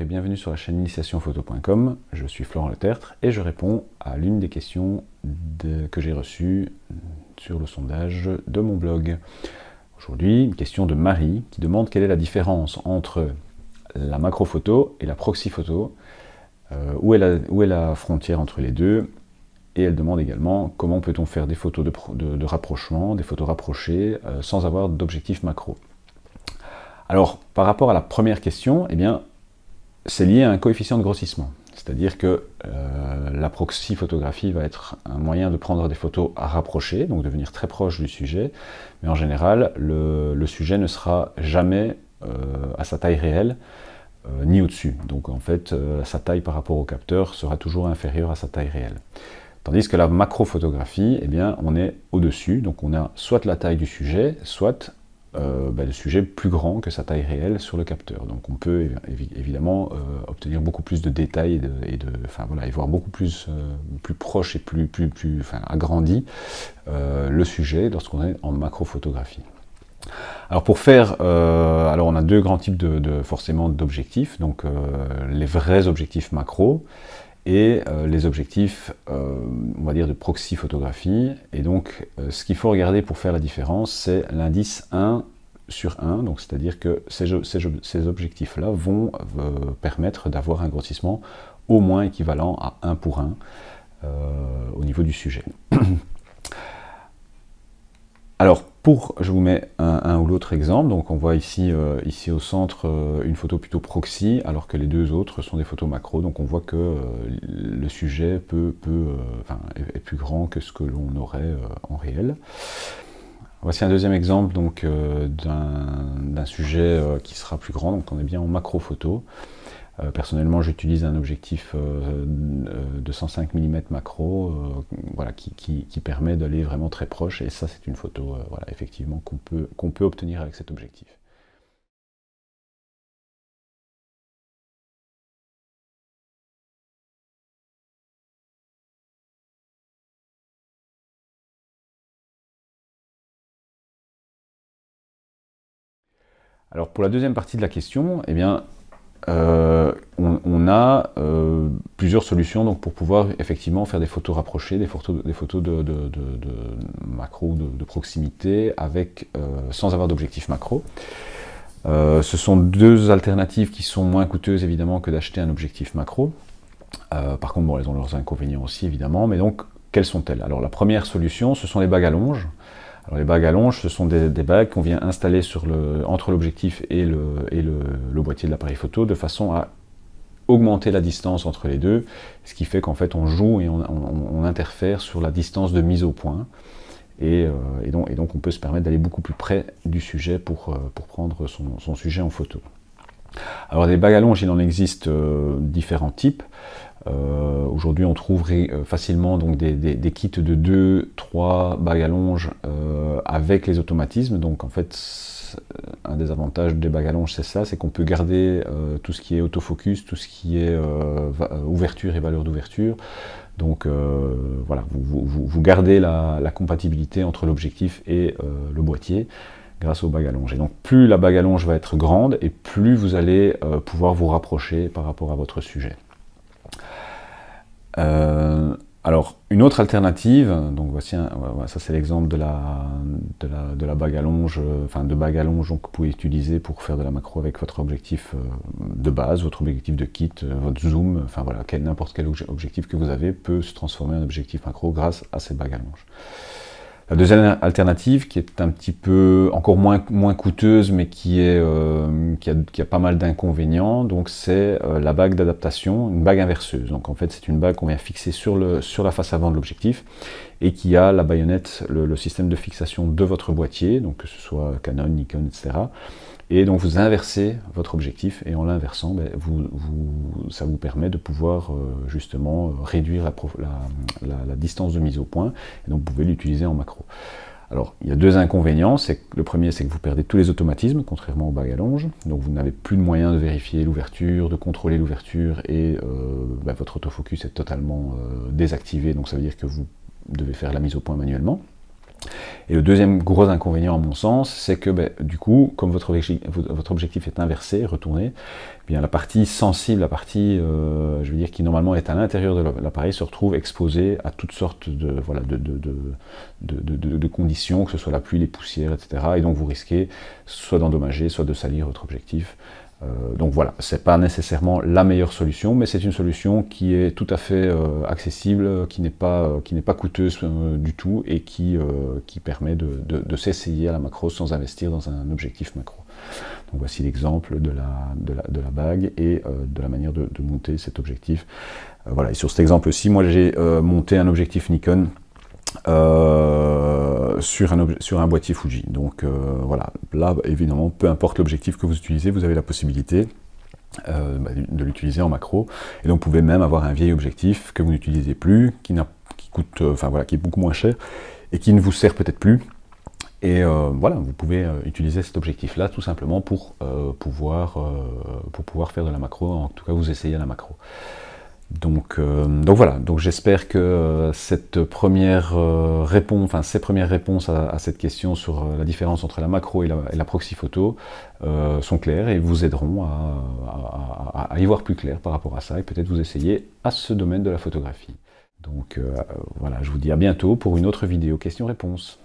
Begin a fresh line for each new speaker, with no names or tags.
bienvenue sur la chaîne initiationphoto.com. Je suis Florent Letertre et je réponds à l'une des questions que j'ai reçues sur le sondage de mon blog. Aujourd'hui, une question de Marie qui demande quelle est la différence entre la macro photo et la proxy photo, où est la frontière entre les deux, et elle demande également comment peut-on faire des photos de rapprochement, des photos rapprochées sans avoir d'objectif macro. Alors, par rapport à la première question, eh bien, c'est lié à un coefficient de grossissement. C'est-à-dire que la proxy photographie va être un moyen de prendre des photos à rapprocher, donc de venir très proche du sujet, mais en général, le sujet ne sera jamais à sa taille réelle, ni au-dessus. Donc en fait, sa taille par rapport au capteur sera toujours inférieure à sa taille réelle. Tandis que la macro-photographie, eh bien, on est au-dessus, donc on a soit la taille du sujet, soit le sujet plus grand que sa taille réelle sur le capteur. Donc on peut évidemment obtenir beaucoup plus de détails et voir beaucoup plus proche et plus agrandi le sujet lorsqu'on est en macro-photographie. Alors pour faire, alors on a deux grands types forcément d'objectifs, donc les vrais objectifs macro et les objectifs, on va dire, de proxy photographie. Et donc, ce qu'il faut regarder pour faire la différence, c'est l'indice 1/1, donc c'est-à-dire que ces objectifs-là vont permettre d'avoir un grossissement au moins équivalent à 1:1 au niveau du sujet. Alors, je vous mets un ou l'autre exemple. Donc on voit ici au centre une photo plutôt proxy, alors que les deux autres sont des photos macro. Donc on voit que le sujet est plus grand que ce que l'on aurait en réel. Voici un deuxième exemple donc d'un sujet qui sera plus grand. Donc on est bien en macro photo. Personnellement, j'utilise un objectif de 105 mm macro, qui permet d'aller vraiment très proche. Et ça, c'est une photo, effectivement, qu'on peut obtenir avec cet objectif. Alors, pour la deuxième partie de la question, eh bien, on a plusieurs solutions donc, pour pouvoir effectivement faire des photos rapprochées, des photos de macro, de proximité, sans avoir d'objectif macro. Ce sont deux alternatives qui sont moins coûteuses évidemment que d'acheter un objectif macro. Par contre, bon, elles ont leurs inconvénients aussi évidemment, mais donc quelles sont-elles? Alors la première solution, ce sont les bagues à longe. Alors les bagues à longe, ce sont des bagues qu'on vient installer entre l'objectif et le boîtier de l'appareil photo, de façon à augmenter la distance entre les deux, ce qui fait qu'en fait on joue et on interfère sur la distance de mise au point, et donc on peut se permettre d'aller beaucoup plus près du sujet pour prendre son sujet en photo. Alors des bagues à longe, il en existe différents types. Aujourd'hui on trouve facilement donc des kits de 2-3 bagues à longe avec les automatismes. Donc en fait un des avantages des bagues à longe c'est ça, c'est qu'on peut garder tout ce qui est autofocus, tout ce qui est ouverture et valeur d'ouverture. Donc vous gardez la compatibilité entre l'objectif et le boîtier grâce aux bagues à longe. Et donc plus la bague à longe va être grande et plus vous allez pouvoir vous rapprocher par rapport à votre sujet. Alors, une autre alternative, donc voici ça c'est l'exemple de la bague à longe, de bague à longe que vous pouvez utiliser pour faire de la macro avec votre objectif de base, votre objectif de kit, votre zoom, n'importe quel objectif que vous avez peut se transformer en objectif macro grâce à ces bagues à longe. La deuxième alternative, qui est un petit peu encore moins coûteuse, mais qui a pas mal d'inconvénients, donc c'est la bague d'adaptation, une bague inverseuse. Donc en fait, c'est une bague qu'on vient fixer sur la face avant de l'objectif et qui a la baïonnette, le système de fixation de votre boîtier, donc que ce soit Canon, Nikon, etc. Et donc vous inversez votre objectif, et en l'inversant, ça vous permet de pouvoir justement réduire la distance de mise au point, et donc vous pouvez l'utiliser en macro. Alors il y a deux inconvénients. Le premier, c'est que vous perdez tous les automatismes, contrairement aux bagues à longe, donc vous n'avez plus de moyen de vérifier l'ouverture, de contrôler l'ouverture, et votre autofocus est totalement désactivé, donc ça veut dire que vous devez faire la mise au point manuellement. Et le deuxième gros inconvénient à mon sens, c'est que du coup, comme votre objectif est inversé, retourné, eh bien la partie sensible, la partie je veux dire qui normalement est à l'intérieur de l'appareil, se retrouve exposée à toutes sortes de conditions, que ce soit la pluie, les poussières, etc. Et donc vous risquez soit d'endommager, soit de salir votre objectif. Donc voilà, c'est pas nécessairement la meilleure solution, mais c'est une solution qui est tout à fait accessible, qui n'est pas coûteuse du tout et qui permet de s'essayer à la macro sans investir dans un objectif macro. Donc voici l'exemple de la bague et de la manière de monter cet objectif. Voilà, et sur cet exemple-ci, moi j'ai monté un objectif Nikon sur un boîtier Fuji. Donc voilà, là évidemment, peu importe l'objectif que vous utilisez, vous avez la possibilité de l'utiliser en macro. Et donc vous pouvez même avoir un vieil objectif que vous n'utilisez plus, qui coûte, qui est beaucoup moins cher et qui ne vous sert peut-être plus. Et voilà, vous pouvez utiliser cet objectif-là tout simplement pour pouvoir faire de la macro, en tout cas vous essayez à la macro. Donc voilà, donc j'espère que cette première ces premières réponses à cette question sur la différence entre la macro et la proxy photo sont claires et vous aideront à y voir plus clair par rapport à ça et peut-être vous essayer à ce domaine de la photographie. Donc voilà, je vous dis à bientôt pour une autre vidéo questions-réponses.